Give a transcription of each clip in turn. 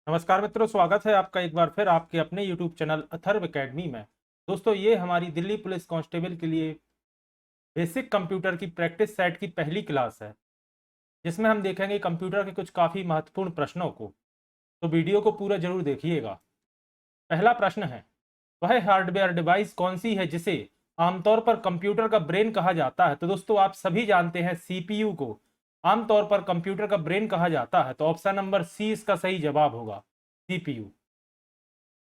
नमस्कार मित्रों, स्वागत है आपका एक बार फिर आपके अपने YouTube चैनल अथर्व एकेडमी में। दोस्तों, ये हमारी दिल्ली पुलिस कांस्टेबल के लिए बेसिक कंप्यूटर की प्रैक्टिस सेट की पहली क्लास है, जिसमें हम देखेंगे कंप्यूटर के कुछ काफ़ी महत्वपूर्ण प्रश्नों को। तो वीडियो को पूरा जरूर देखिएगा। पहला प्रश्न है, वह हार्डवेयर डिवाइस कौन सी है जिसे आमतौर पर कंप्यूटर का ब्रेन कहा जाता है? तो दोस्तों, आप सभी जानते हैं CPU को आमतौर पर कंप्यूटर का ब्रेन कहा जाता है। तो ऑप्शन नंबर सी इसका सही जवाब होगा, CPU।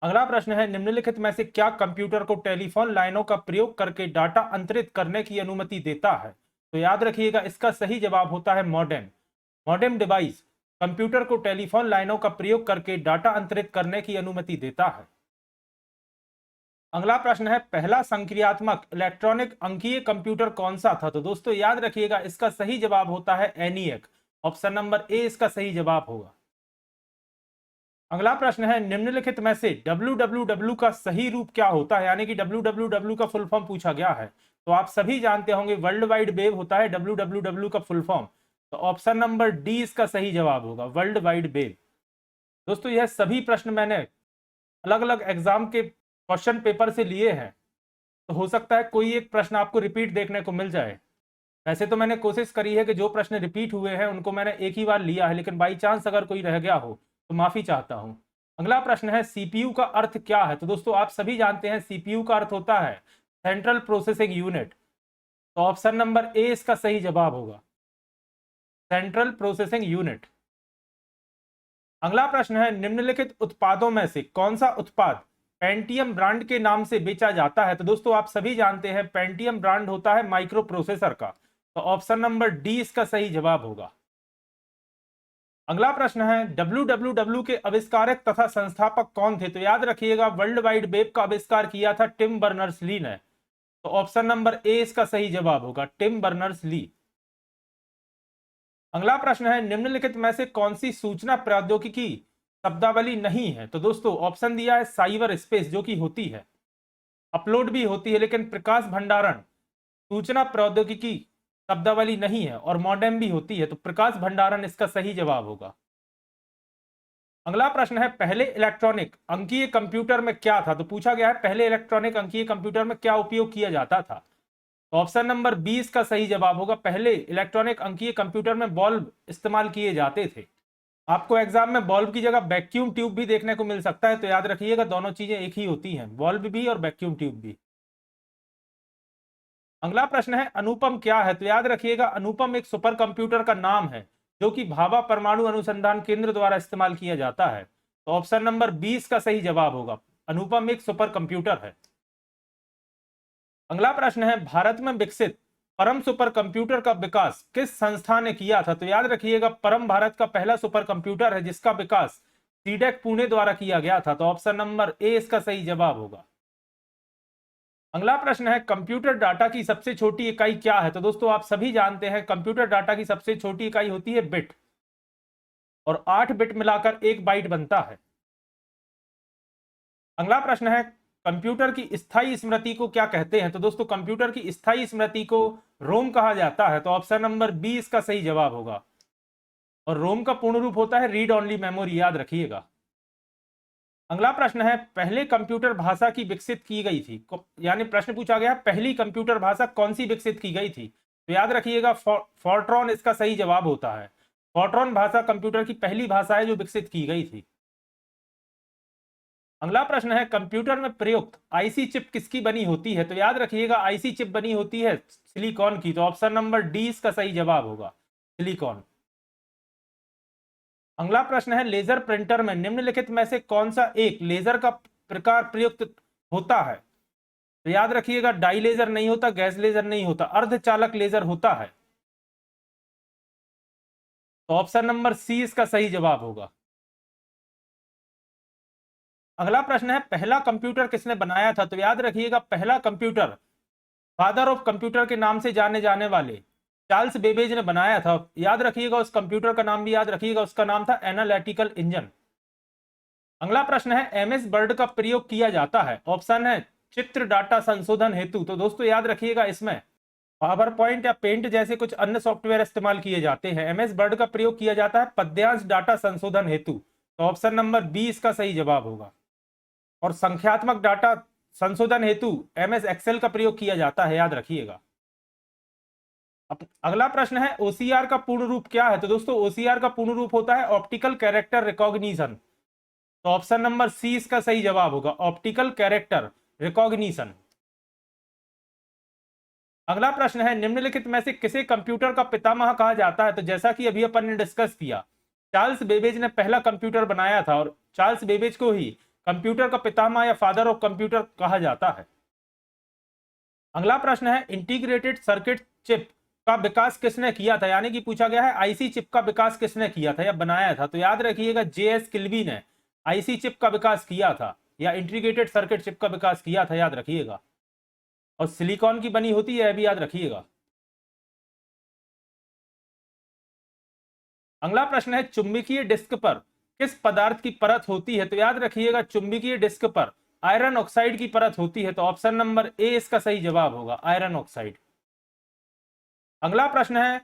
अगला प्रश्न है, निम्नलिखित में से क्या कंप्यूटर को टेलीफोन लाइनों का प्रयोग करके डाटा अंतरित करने की अनुमति देता है? तो याद रखिएगा, इसका सही जवाब होता है मॉडेम। मॉडेम डिवाइस कंप्यूटर को टेलीफोन लाइनों का प्रयोग करके डाटा अंतरित करने की अनुमति देता है। अगला प्रश्न है, पहला संक्रियात्मक इलेक्ट्रॉनिक अंकीय कंप्यूटर कौन सा था? तो दोस्तों याद रखिएगा, इसका सही जवाब होता है ENIAC। ऑप्शन नंबर ए इसका सही जवाब होगा। अगला प्रश्न है, निम्नलिखित में से www का सही रूप क्या होता है? यानी कि www का फुल फॉर्म पूछा गया है। तो आप सभी जानते होंगे वर्ल्ड वाइड वेब होता है www का फुल फॉर्म। तो ऑप्शन नंबर डी इसका सही जवाब होगा, वर्ल्ड वाइड वेब। दोस्तों, यह सभी प्रश्न मैंने अलग अलग एग्जाम के क्वेश्चन पेपर से लिए हैं, तो हो सकता है कोई एक प्रश्न आपको रिपीट देखने को मिल जाए। वैसे तो मैंने कोशिश करी है कि जो प्रश्न रिपीट हुए हैं उनको मैंने एक ही बार लिया है, लेकिन बाई चांस अगर कोई रह गया हो तो माफी चाहता हूं। अगला प्रश्न है, सीपीयू का अर्थ क्या है? तो दोस्तों आप सभी जानते हैं सीपीयू का अर्थ होता है सेंट्रल प्रोसेसिंग यूनिट। तो ऑप्शन नंबर ए इसका सही जवाब होगा, सेंट्रल प्रोसेसिंग यूनिट। अगला प्रश्न है, निम्नलिखित उत्पादों में से कौन सा उत्पाद पेंटियम ब्रांड के नाम से बेचा जाता है? तो दोस्तों आप सभी जानते हैं पेंटियम ब्रांड होता है माइक्रो प्रोसेसर का। तो ऑप्शन नंबर डी इसका सही जवाब होगा। अगला प्रश्न है, www के आविष्कारक तथा संस्थापक कौन थे? तो याद रखिएगा, वर्ल्ड वाइड वेब का आविष्कार किया था टिम बर्नर्स ली ने। तो ऑप्शन नंबर ए इसका सही जवाब होगा, टिम बर्नर्स ली। अगला प्रश्न है, निम्नलिखित में से कौन सी सूचना प्रौद्योगिकी शब्दावली नहीं है? तो दोस्तों ऑप्शन दिया है साइबर स्पेस, जो कि होती है, अपलोड भी होती है, लेकिन प्रकाश भंडारण सूचना प्रौद्योगिकी शब्दावली नहीं है, और मॉडेम भी होती है। तो प्रकाश भंडारण इसका सही जवाब होगा। अगला प्रश्न है, पहले इलेक्ट्रॉनिक अंकीय कंप्यूटर में क्या था? तो पूछा गया है पहले इलेक्ट्रॉनिक अंकीय कंप्यूटर में क्या उपयोग किया जाता था। तो ऑप्शन नंबर 20 का सही जवाब होगा, पहले इलेक्ट्रॉनिक अंकीय कंप्यूटर में बल्ब इस्तेमाल किए जाते थे। आपको एग्जाम में बल्ब की जगह वैक्यूम ट्यूब भी देखने को मिल सकता है, तो याद रखिएगा दोनों चीजें एक ही होती हैं, बल्ब भी और वैक्यूम ट्यूब भी। अगला प्रश्न है, अनुपम क्या है? तो याद रखिएगा, अनुपम एक सुपर कंप्यूटर का नाम है जो कि भाभा परमाणु अनुसंधान केंद्र द्वारा इस्तेमाल किया जाता है। तो ऑप्शन नंबर 20 का सही जवाब होगा, अनुपम एक सुपर कंप्यूटर है। अगला प्रश्न है, भारत में विकसित परम सुपर कंप्यूटर का विकास किस संस्था ने किया था? तो याद रखिएगा, परम भारत का पहला सुपर कंप्यूटर है जिसका विकास सीडेक पुणे द्वारा किया गया था। तो ऑप्शन नंबर ए इसका सही जवाब होगा। अगला प्रश्न है, कंप्यूटर डाटा की सबसे छोटी इकाई क्या है? तो दोस्तों आप सभी जानते हैं कंप्यूटर डाटा की सबसे छोटी इकाई होती है बिट, और 8 बिट मिलाकर 1 बाइट बनता है। अगला प्रश्न है, कंप्यूटर की स्थायी स्मृति को क्या कहते हैं? तो दोस्तों कंप्यूटर की स्थायी स्मृति को रोम कहा जाता है। तो ऑप्शन नंबर बी इसका सही जवाब होगा, और रोम का पूर्ण रूप होता है रीड ओनली मेमोरी, याद रखिएगा। अगला प्रश्न है, पहले कंप्यूटर भाषा की विकसित की गई थी, यानी प्रश्न पूछा गया पहली कंप्यूटर भाषा कौन सी विकसित की गई थी? तो याद रखिएगा, फॉर्ट्रॉन इसका सही जवाब होता है। फॉर्ट्रॉन भाषा कंप्यूटर की पहली भाषा है जो विकसित की गई थी। अगला प्रश्न है, कंप्यूटर में प्रयुक्त आईसी चिप किसकी बनी होती है? तो याद रखिएगा, आईसी चिप बनी होती है सिलिकॉन की। तो ऑप्शन नंबर डी इसका सही जवाब होगा, सिलिकॉन। अगला प्रश्न है, लेजर प्रिंटर में निम्नलिखित में से कौन सा एक लेजर का प्रकार प्रयुक्त होता है? तो याद रखिएगा, डाई लेजर नहीं होता, गैस लेजर नहीं होता, अर्धचालक लेजर होता है। तो ऑप्शन नंबर सी इसका सही जवाब होगा। अगला प्रश्न है, पहला कंप्यूटर किसने बनाया था? तो याद रखिएगा, पहला कंप्यूटर फादर ऑफ कंप्यूटर के नाम से जाने जाने वाले चार्ल्स बेबेज ने बनाया था। याद रखिएगा, उस कंप्यूटर का नाम भी याद रखिएगा, उसका नाम था एनालिटिकल इंजन। अगला प्रश्न है, एमएस वर्ड का प्रयोग किया जाता है, ऑप्शन है चित्र डाटा संशोधन हेतु। तो दोस्तों याद रखिएगा, इसमें पावर पॉइंट या पेंट जैसे कुछ अन्य सॉफ्टवेयर इस्तेमाल किए जाते हैं। एमएस वर्ड का प्रयोग किया जाता है पद्यांश डाटा संशोधन हेतु। तो ऑप्शन नंबर बी इसका सही जवाब होगा। और संख्यात्मक डाटा संशोधन हेतु एमएस एक्सेल का प्रयोग किया जाता है, याद रखिएगा। अगला प्रश्न है ओसीआर का पूर्ण रूप क्या है? तो दोस्तों ओसीआर का पूर्ण रूप होता है ऑप्टिकल कैरेक्टर रिकॉग्निशन। तो ऑप्शन नंबर सी इसका सही जवाब होगा, ऑप्टिकल कैरेक्टर रिकॉग्निशन। अगला प्रश्न है निम्नलिखित में से किसे कंप्यूटर का पितामह कहा जाता है? तो जैसा कि अभी अपन ने डिस्कस किया, चार्ल्स बेबेज ने पहला कंप्यूटर बनाया था और चार्ल्स बेबेज को ही कंप्यूटर का पितामह या फादर ऑफ कंप्यूटर कहा जाता है। अगला प्रश्न है इंटीग्रेटेड सर्किट चिप का विकास किसने किया था? यानी कि पूछा गया है आईसी चिप का विकास किसने किया था या बनाया था? तो याद रखिएगा जेएस किल्बी ने आईसी चिप का विकास किया था या इंटीग्रेटेड सर्किट चिप का विकास किया था, याद रखिएगा। और सिलिकॉन की बनी होती है, यह भी याद रखिएगा। अगला प्रश्न है चुंबकीय डिस्क पर किस पदार्थ की परत होती है? तो याद रखिएगा चुंबकीय डिस्क पर आयरन ऑक्साइड की परत होती है। तो ऑप्शन नंबर ए इसका सही जवाब होगा, आयरन ऑक्साइड। अगला प्रश्न है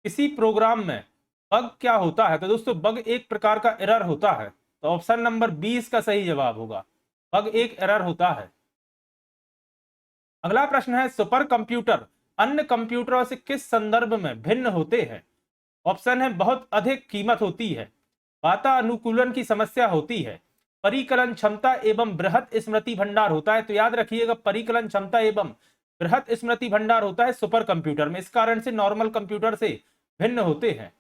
किसी प्रोग्राम में बग क्या होता है? तो दोस्तों बग एक प्रकार का एरर होता है। तो ऑप्शन नंबर बी इसका सही जवाब होगा, बग एक एरर होता है। अगला प्रश्न है सुपर कंप्यूटर अन्य कंप्यूटरों से किस संदर्भ में भिन्न होते हैं? ऑप्शन है बहुत अधिक कीमत होती है, वातानुकूलन की समस्या होती है, परिकलन क्षमता एवं बृहत स्मृति भंडार होता है। तो याद रखिएगा परिकलन क्षमता एवं बृहत स्मृति भंडार होता है सुपर कंप्यूटर में, इस कारण से नॉर्मल कंप्यूटर से भिन्न होते हैं।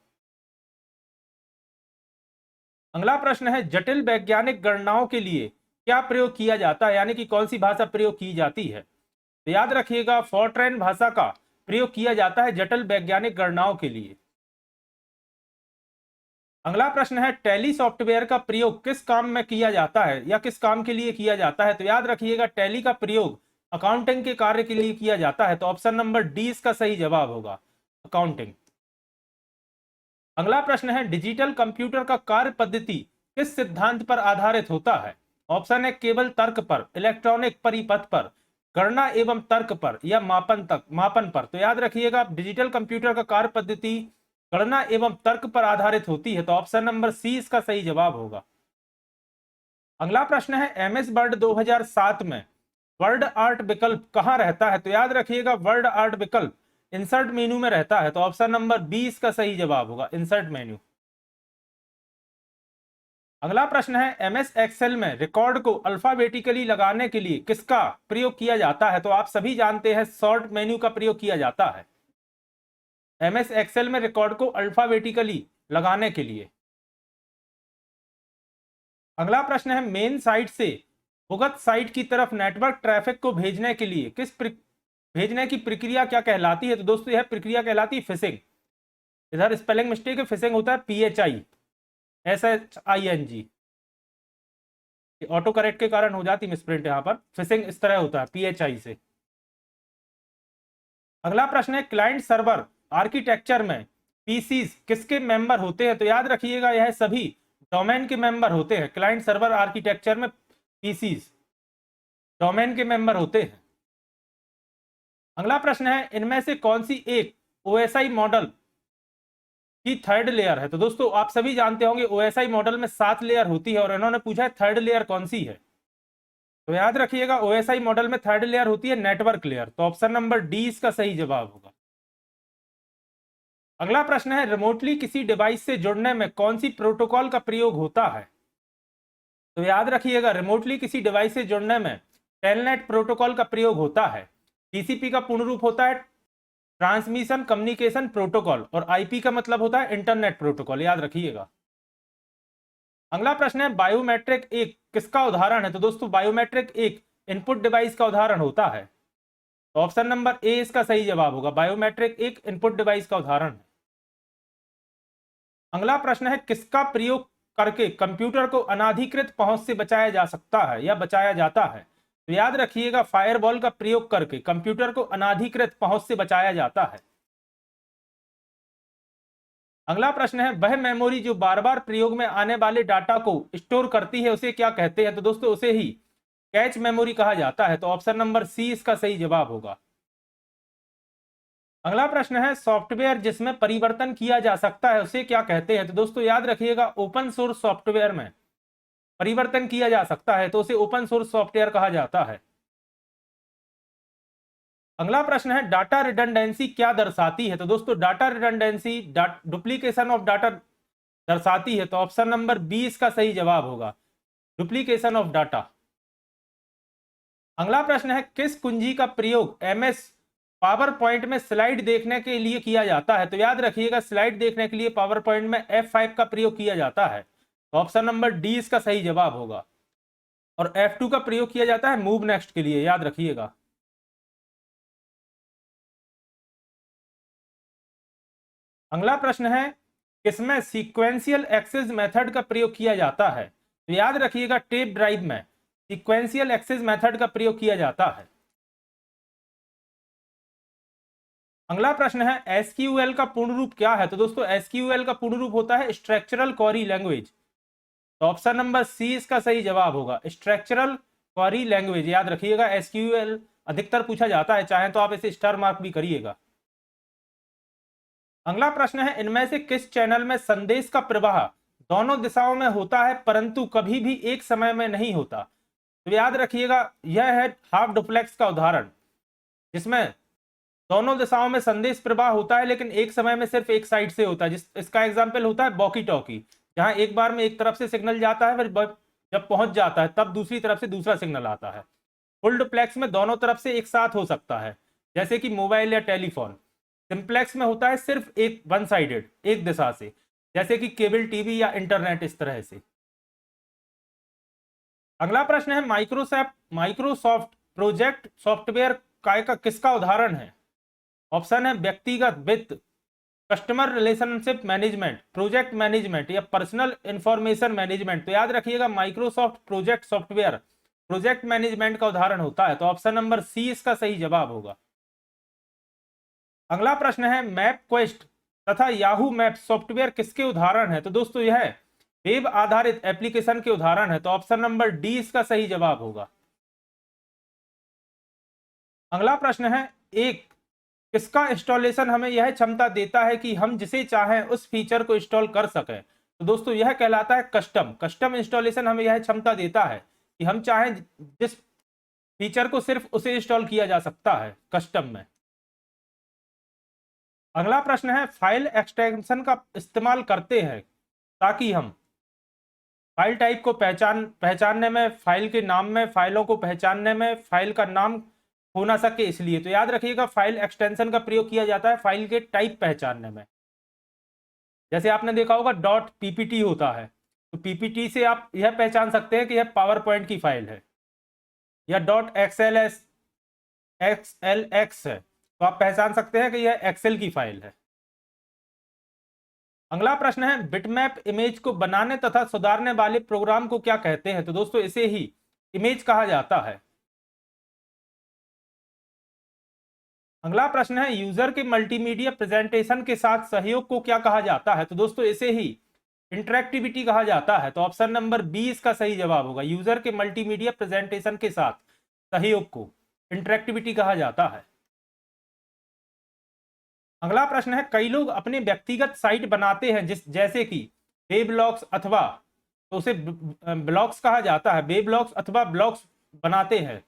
अगला प्रश्न है जटिल वैज्ञानिक गणनाओं के लिए क्या प्रयोग किया जाता है? यानी कि कौन सी भाषा प्रयोग की जाती है? तो याद रखिएगा फॉरट्रैन भाषा का प्रयोग किया जाता है जटिल वैज्ञानिक गणनाओं के लिए। अगला प्रश्न है टैली सॉफ्टवेयर का प्रयोग किस काम में किया जाता है या किस काम के लिए किया जाता है? तो याद रखिएगा टैली का प्रयोग अकाउंटिंग के कार्य के लिए किया जाता है। तो ऑप्शन नंबर डी इसका सही जवाब होगा, अकाउंटिंग। अगला प्रश्न है डिजिटल कंप्यूटर का कार्य पद्धति किस सिद्धांत पर आधारित होता है? ऑप्शन है केवल तर्क पर, इलेक्ट्रॉनिक परिपथ पर, गणना एवं तर्क पर या मापन पर। तो याद रखिएगा डिजिटल कंप्यूटर का कार्य पद्धति गणना एवं तर्क पर आधारित होती है। तो ऑप्शन नंबर सी इसका सही जवाब होगा। अगला प्रश्न है एमएस वर्ड 2007 में वर्ड आर्ट विकल्प कहां रहता है? तो याद रखिएगा वर्ड आर्ट विकल्प इंसर्ट मेन्यू में रहता है। तो ऑप्शन नंबर बी इसका सही जवाब होगा, इंसर्ट मेन्यू। अगला प्रश्न है एमएस एक्सेल में रिकॉर्ड को अल्फाबेटिकली लगाने के लिए किसका प्रयोग किया जाता है? तो आप सभी जानते हैं सॉर्ट मेन्यू का प्रयोग किया जाता है एमएस एक्सेल में रिकॉर्ड को अल्फाबेटिकली लगाने के लिए। अगला प्रश्न है मेन साइट से भुगत साइट की तरफ नेटवर्क ट्रैफिक को भेजने के लिए भेजने की प्रक्रिया क्या कहलाती है? तो दोस्तों यह प्रक्रिया कहलाती है फिशिंग। इधर स्पेलिंग मिस्टेक है, फिशिंग होता है PHI SHING, ऑटो करेक्ट के कारण हो जाती मिसप्रिंट, यहां पर फिशिंग इस तरह होता है PHI से। अगला प्रश्न है क्लाइंट सर्वर आर्किटेक्चर में पीसीज किसके मेंबर होते हैं? तो याद रखिएगा यह सभी डोमेन के मेंबर होते हैं। क्लाइंट सर्वर आर्किटेक्चर में पीसीज डोमेन के मेंबर होते हैं। अगला प्रश्न है इनमें से कौन सी एक OSI मॉडल की थर्ड लेयर है? तो दोस्तों आप सभी जानते होंगे OSI मॉडल में 7 लेयर होती है और इन्होंने पूछा है थर्ड लेयर कौन सी है? तो याद रखिएगा OSI मॉडल में थर्ड लेयर होती है नेटवर्क लेयर। तो ऑप्शन नंबर डी इसका सही जवाब होगा। अगला प्रश्न है रिमोटली किसी डिवाइस से जुड़ने में कौन सी प्रोटोकॉल का प्रयोग होता है? तो याद रखिएगा रिमोटली किसी डिवाइस से जुड़ने में टेलनेट प्रोटोकॉल का प्रयोग होता है। TCP का पूर्ण रूप होता है ट्रांसमिशन कम्युनिकेशन प्रोटोकॉल और IP का मतलब होता है इंटरनेट प्रोटोकॉल, याद रखिएगा। अगला प्रश्न है बायोमेट्रिक एक किसका उदाहरण है? तो दोस्तों बायोमेट्रिक एक इनपुट डिवाइस का उदाहरण होता है। तो ऑप्शन नंबर ए इसका सही जवाब होगा, बायोमेट्रिक एक इनपुट डिवाइस का उदाहरण है। अगला प्रश्न है किसका प्रयोग करके कंप्यूटर को अनाधिकृत पहुंच से बचाया जा सकता है या बचाया जाता है? तो याद रखिएगा फायरवॉल का प्रयोग करके कंप्यूटर को अनाधिकृत पहुंच से बचाया जाता है। अगला प्रश्न है वह मेमोरी जो बार बार प्रयोग में आने वाले डाटा को स्टोर करती है उसे क्या कहते हैं? तो दोस्तों उसे ही कैच मेमोरी कहा जाता है। तो ऑप्शन नंबर सी इसका सही जवाब होगा। अगला प्रश्न है सॉफ्टवेयर जिसमें परिवर्तन किया जा सकता है उसे क्या कहते हैं? तो दोस्तों याद रखिएगा ओपन सोर्स सॉफ्टवेयर में परिवर्तन किया जा सकता है तो उसे ओपन सोर्स सॉफ्टवेयर कहा जाता है। अगला प्रश्न है डाटा रिडंडेंसी क्या दर्शाती है? तो दोस्तों data redundancy duplication of data दर्शाती है, तो ऑप्शन नंबर बी इसका सही जवाब होगा, डुप्लीकेशन ऑफ डाटा। अगला प्रश्न है किस कुंजी का प्रयोग एमएस पावर पॉइंट में स्लाइड देखने के लिए किया जाता है? तो याद रखिएगा स्लाइड देखने के लिए पावर पॉइंट में F5 का प्रयोग किया जाता है, तो ऑप्शन नंबर डी इसका सही जवाब होगा। और F2 का प्रयोग किया जाता है मूव नेक्स्ट के लिए, याद रखिएगा। अगला प्रश्न है किसमें सीक्वेंशियल एक्सेस मेथड का प्रयोग किया जाता है? तो याद रखिएगा टेप ड्राइव में सीक्वेंशियल एक्सेस मेथड का प्रयोग किया जाता है। अगला प्रश्न है एसक्यूएल का पूर्ण रूप क्या है? तो दोस्तों एसक्यूएल का पूर्ण रूप होता है स्ट्रक्चरल क्वेरी लैंग्वेज, तो ऑप्शन नंबर सी इसका सही जवाब होगा, स्ट्रक्चरल क्वेरी लैंग्वेज। याद रखिएगा एसक्यूएल अधिकतर पूछा जाता है, चाहे तो आप इसे स्टार मार्क भी करिएगा। अगला प्रश्न है इनमें से किस चैनल में संदेश का प्रवाह दोनों दिशाओं में होता है परंतु कभी भी एक समय में नहीं होता? तो याद रखिएगा यह है हाफ डुप्लेक्स का उदाहरण, जिसमें दोनों दिशाओं में संदेश प्रवाह होता है लेकिन एक समय में सिर्फ एक साइड से होता है। इसका एग्जाम्पल होता है वॉकी टॉकी, जहां एक बार में एक तरफ से सिग्नल जाता है, फिर जब पहुंच जाता है तब दूसरी तरफ से दूसरा सिग्नल आता है। फुल डुप्लेक्स में दोनों तरफ से एक साथ हो सकता है, जैसे कि मोबाइल या टेलीफोन। सिंप्लेक्स में होता है सिर्फ एक वन साइडेड, एक दिशा से, जैसे कि केबल टीवी या इंटरनेट, इस तरह से। अगला प्रश्न है माइक्रोसॉफ्ट प्रोजेक्ट सॉफ्टवेयर का किसका उदाहरण है? ऑप्शन है व्यक्तिगत वित्त, customer relationship management, project management या पर्सनल इंफॉर्मेशन मैनेजमेंट। तो याद रखिएगा Microsoft project software project management का उदाहरण होता है, तो ऑप्शन नंबर सी इसका सही जवाब होगा। अगला प्रश्न है मैप क्वेस्ट तथा याहू मैप सॉफ्टवेयर किसके उदाहरण है? तो दोस्तों यह वेब आधारित एप्लीकेशन के उदाहरण है, तो ऑप्शन नंबर डी इसका सही जवाब होगा। अगला प्रश्न है एक किसका इंस्टॉलेशन हमें यह क्षमता देता है कि हम जिसे चाहें उस फीचर को इंस्टॉल कर सकें? तो दोस्तों यह कहलाता है कस्टम इंस्टॉलेशन हमें यह क्षमता देता है कि हम चाहें जिस फीचर को सिर्फ उसे इंस्टॉल किया जा सकता है कस्टम में। अगला प्रश्न है फाइल एक्सटेंशन का इस्तेमाल करते हैं ताकि हम फाइल टाइप को पहचानने में, फाइल के नाम में, फाइलों को पहचानने में, फाइल का नाम हो ना सके इसलिए। तो याद रखिएगा फाइल एक्सटेंशन का प्रयोग किया जाता है फाइल के टाइप पहचानने में। जैसे आपने देखा होगा डॉट पीपीटी होता है, तो पीपीटी से आप यह पहचान सकते हैं कि यह पावर पॉइंट की फाइल है, या डॉट XLX है, तो आप पहचान सकते हैं कि यह एक्सेल की फाइल है। अगला प्रश्न है बिटमैप इमेज को बनाने तथा सुधारने वाले प्रोग्राम को क्या कहते हैं? तो दोस्तों इसे ही इमेज कहा जाता है। अगला प्रश्न है यूजर के मल्टीमीडिया प्रेजेंटेशन के साथ सहयोग को क्या कहा जाता है? तो दोस्तों इसे ही इंटरेक्टिविटी कहा जाता है, तो ऑप्शन नंबर बी इसका सही जवाब होगा, यूजर के मल्टीमीडिया प्रेजेंटेशन के साथ सहयोग को इंटरेक्टिविटी कहा जाता है। अगला प्रश्न है कई लोग अपने व्यक्तिगत साइट बनाते हैं जैसे कि वेबलॉग्स अथवा, तो उसे ब्लॉग्स कहा जाता है, वेबलॉग्स अथवा ब्लॉग्स बनाते हैं,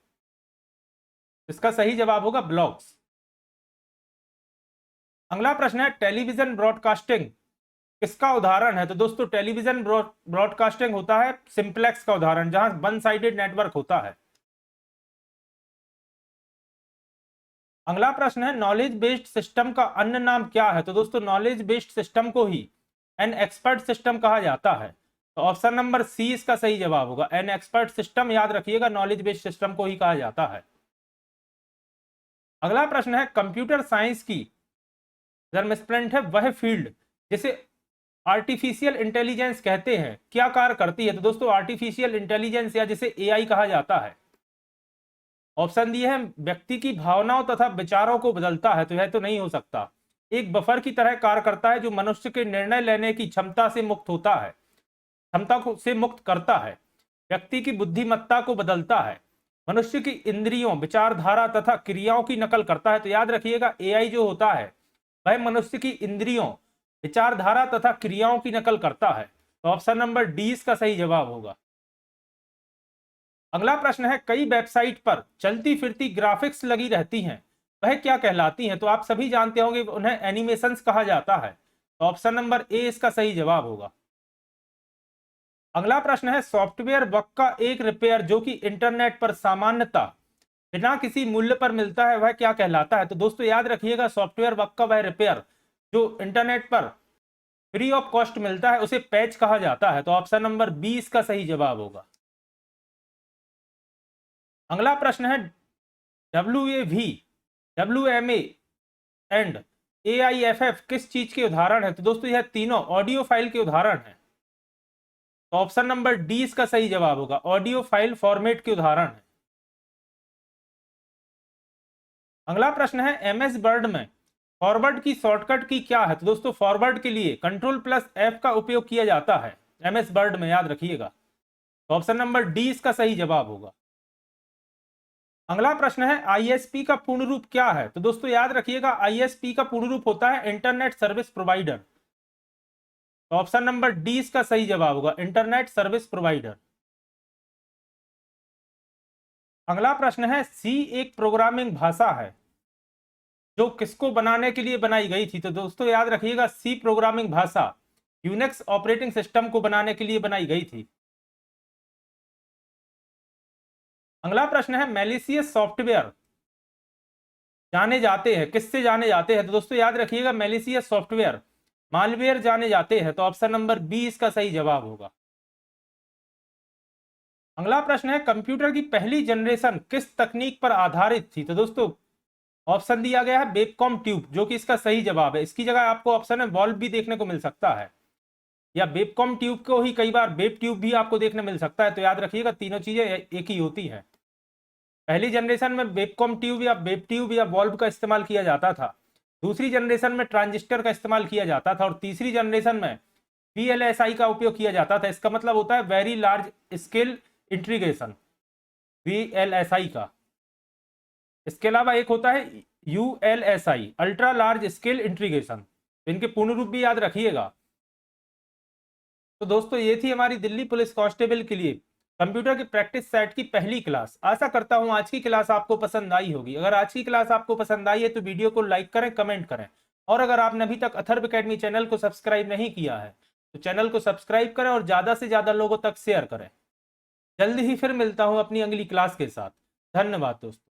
इसका सही जवाब होगा ब्लॉग्स। अगला प्रश्न है टेलीविजन ब्रॉडकास्टिंग किसका उदाहरण है? तो दोस्तों टेलीविजन ब्रॉडकास्टिंग होता है सिंप्लेक्स का उदाहरण, जहां वन साइडेड नेटवर्क होता है। अगला प्रश्न है नॉलेज बेस्ड सिस्टम का अन्य नाम क्या है? तो दोस्तों नॉलेज बेस्ड सिस्टम को ही एन एक्सपर्ट सिस्टम कहा जाता है, तो ऑप्शन नंबर सी इसका सही जवाब होगा, एन एक्सपर्ट सिस्टम। याद रखिएगा नॉलेज बेस्ड सिस्टम को ही कहा जाता है। अगला प्रश्न है कंप्यूटर साइंस की जर्मस्प्रेंट है वह फील्ड जिसे आर्टिफिशियल इंटेलिजेंस कहते हैं, क्या कार्य करती है? तो दोस्तों आर्टिफिशियल इंटेलिजेंस या जिसे एआई कहा जाता है, ऑप्शन दिए हैं व्यक्ति की भावनाओं तथा विचारों को बदलता है, तो यह तो नहीं हो सकता। एक बफर की तरह कार्य करता है जो मनुष्य के निर्णय लेने की क्षमता से मुक्त होता है, क्षमता को से मुक्त करता है, व्यक्ति की बुद्धिमत्ता को बदलता है, मनुष्य की इंद्रियों, विचारधारा तथा क्रियाओं की नकल करता है। तो याद रखिएगा एआई जो होता है वह मनुष्य की इंद्रियों, विचारधारा तथा क्रियाओं की नकल करता है, तो ऑप्शन नंबर डी इसका सही जवाब होगा। अगला प्रश्न है, कई वेबसाइट पर चलती फिरती ग्राफिक्स लगी रहती हैं, वह क्या कहलाती हैं? तो आप सभी जानते होंगे उन्हें एनिमेशंस कहा जाता है। तो ऑप्शन नंबर ए इसका सही जवाब होगा। अगला प्रश्न है, सॉफ्टवेयर बग का एक रिपेयर जो कि इंटरनेट पर सामान्यतः बिना किसी मूल्य पर मिलता है, वह क्या कहलाता है? तो दोस्तों याद रखिएगा, सॉफ्टवेयर बग का वह रिपेयर जो इंटरनेट पर फ्री ऑफ कॉस्ट मिलता है उसे पैच कहा जाता है। तो ऑप्शन नंबर बी इसका सही जवाब होगा। अगला प्रश्न है, WAV, WMA एंड AIFF किस चीज के उदाहरण है? तो दोस्तों यह तीनों ऑडियो फाइल के उदाहरण है। तो ऑप्शन नंबर डी इसका सही जवाब होगा, ऑडियो फाइल फॉर्मेट के उदाहरण है। अगला प्रश्न है, MS वर्ड में फॉरवर्ड की शॉर्टकट की क्या है? तो दोस्तों फॉरवर्ड के लिए Ctrl+F का उपयोग किया जाता है MS वर्ड में, याद रखिएगा। तो ऑप्शन नंबर डी इसका सही जवाब होगा। अगला प्रश्न है, ISP का पूर्ण रूप क्या है? तो दोस्तों याद रखिएगा, ISP का पूर्ण रूप होता है इंटरनेट सर्विस प्रोवाइडर। तो ऑप्शन नंबर डी इसका सही जवाब होगा, इंटरनेट सर्विस प्रोवाइडर। अगला प्रश्न है, सी एक प्रोग्रामिंग भाषा है जो किसको बनाने के लिए बनाई गई थी? तो दोस्तों याद रखिएगा, सी प्रोग्रामिंग भाषा यूनिक्स ऑपरेटिंग सिस्टम को बनाने के लिए बनाई गई थी। अगला प्रश्न है, मैलिशियस सॉफ्टवेयर जाने जाते हैं किससे जाने जाते हैं? तो दोस्तों याद रखिएगा, मैलिशियस सॉफ्टवेयर मालवेयर जाने जाते हैं। तो ऑप्शन नंबर बी इसका सही जवाब होगा। अगला प्रश्न है, कंप्यूटर की पहली जनरेशन किस तकनीक पर आधारित थी? तो दोस्तों ऑप्शन दिया गया है वेबकॉम ट्यूब, जो कि इसका सही जवाब है। इसकी जगह आपको ऑप्शन में वॉल्व भी देखने को मिल सकता है, या वेबकॉम ट्यूब को ही कई बार वेब ट्यूब भी आपको देखने मिल सकता है। तो याद रखिएगा, तीनों चीजें एक ही होती हैं। पहली जनरेशन में वेबकॉम ट्यूब या वेब ट्यूब या वॉल्व का इस्तेमाल किया जाता था, दूसरी जनरेशन में ट्रांजिस्टर का इस्तेमाल किया जाता था, और तीसरी जनरेशन में VLSI का उपयोग किया जाता था। इसका मतलब होता है very large scale integration, VLSI का। इसके अलावा एक होता है ULSI, ultra large scale integration. इनके पूर्ण रूप भी याद रखिएगा। तो दोस्तों ये थी हमारी दिल्ली पुलिस कांस्टेबल के लिए कंप्यूटर की प्रैक्टिस सेट की पहली क्लास। आशा करता हूं आज की क्लास आपको पसंद आई होगी। अगर आज की क्लास आपको पसंद आई है तो वीडियो को लाइक करें, कमेंट करें, और अगर आपने अभी तक अथर्व एकेडमी चैनल को सब्सक्राइब नहीं किया है तो चैनल को सब्सक्राइब करें और ज्यादा से ज्यादा लोगों तक शेयर करें। जल्दी ही फिर मिलता हूं अपनी अगली क्लास के साथ। धन्यवाद दोस्तों।